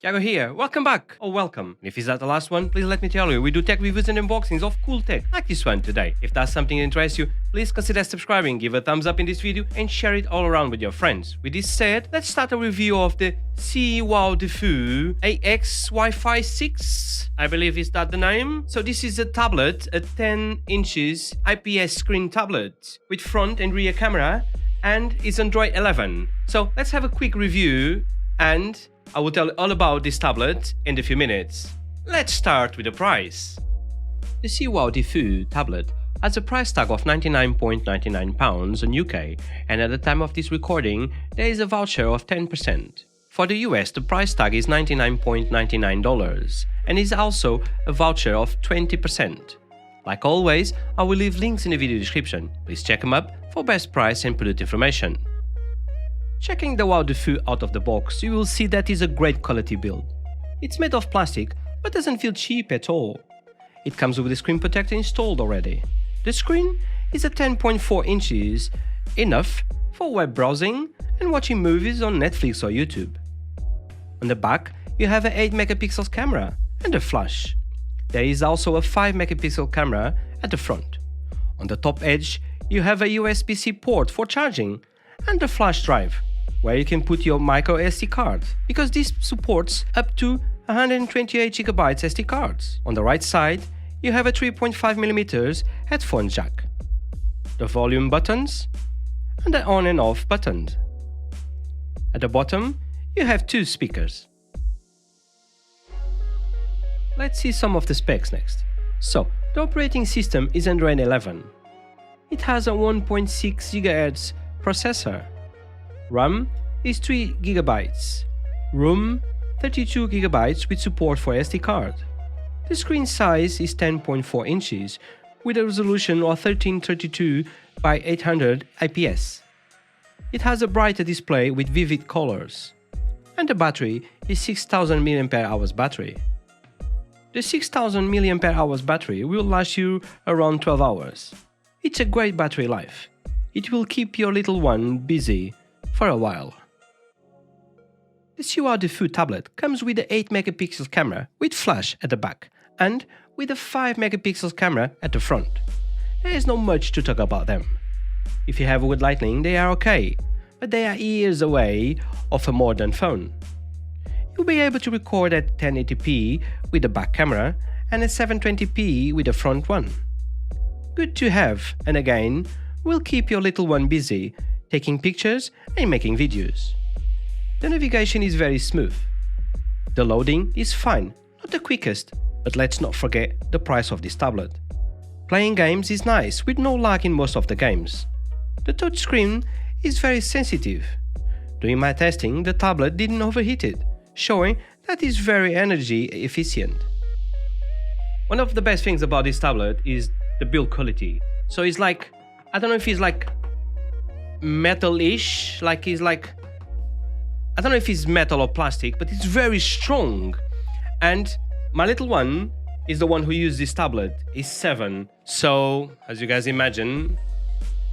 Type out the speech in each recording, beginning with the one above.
Thiago here, welcome back, or welcome. And if it's not the last one, please let me tell you, we do tech reviews and unboxings of cool tech, like this one today. If that's something that interests you, please consider subscribing, give a thumbs up in this video, and share it all around with your friends. With this said, let's start a review of the Cwowdefu AX Wi-Fi 6, I believe is that the name. So this is a tablet, a 10 inches IPS screen tablet, with front and rear camera, and is Android 11. So let's have a quick review, and I will tell you all about this tablet in a few minutes. Let's start with the price. The Cwowdefu tablet has a price tag of £99.99 in UK, and at the time of this recording, there is a voucher of 10%. For the US, the price tag is $99.99 and is also a voucher of 20%. Like always, I will leave links in the video description. Please check them up for best price and product information. Checking the Cwowdefu out of the box, you will see that it's a great quality build. It's made of plastic, but doesn't feel cheap at all. It comes with a screen protector installed already. The screen is a 10.4 inches, enough for web browsing and watching movies on Netflix or YouTube. On the back, you have an 8 megapixel camera and a flash. There is also a 5 megapixel camera at the front. On the top edge, you have a USB-C port for charging and a flash drive, where you can put your micro SD card, because this supports up to 128 GB SD cards. On the right side, you have a 3.5mm headphone jack, the volume buttons, and the on and off buttons. At the bottom, you have two speakers. Let's see some of the specs next. So, the operating system is Android 11. It has a 1.6 GHz processor. RAM is 3 GB. ROM 32 GB with support for SD card. The screen size is 10.4 inches with a resolution of 1332 by 800 IPS. It has a brighter display with vivid colors. And the battery is 6000 mAh battery. The 6000 mAh battery will last you around 12 hours. It's a great battery life. It will keep your little one busy for a while. The Cwowdefu tablet comes with an 8 megapixel camera with flash at the back and with a 5 megapixel camera at the front. There is not much to talk about them. If you have a good lighting, they are okay, but they are years away of a modern phone. You'll be able to record at 1080p with the back camera and at 720p with the front one. Good to have, and again, will keep your little one busy, taking pictures and making videos. The navigation is very smooth. The loading is fine, not the quickest, but let's not forget the price of this tablet. Playing games is nice, with no lag in most of the games. The touchscreen is very sensitive. During my testing, the tablet didn't overheat it, showing that it's very energy efficient. One of the best things about this tablet is the build quality. So it's like, I don't know if it's like metal-ish, I don't know if it's metal or plastic, but it's very strong. And my little one is the one who used this tablet, is 7. So, as you guys imagine,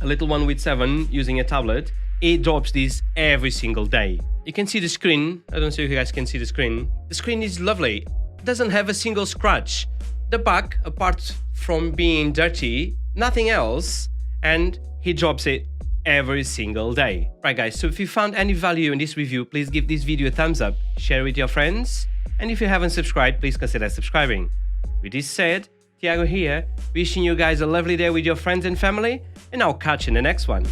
a little one with 7 using a tablet, it drops this every single day. You can see the screen. I don't know if you guys can see the screen. The screen is lovely. It doesn't have a single scratch. The back, apart from being dirty, nothing else, and he drops it every single day. Right guys, so if you found any value in this review, please give this video a thumbs up, share it with your friends, and if you haven't subscribed, please consider subscribing. With this said, Thiago here, wishing you guys a lovely day with your friends and family, and I'll catch you in the next one.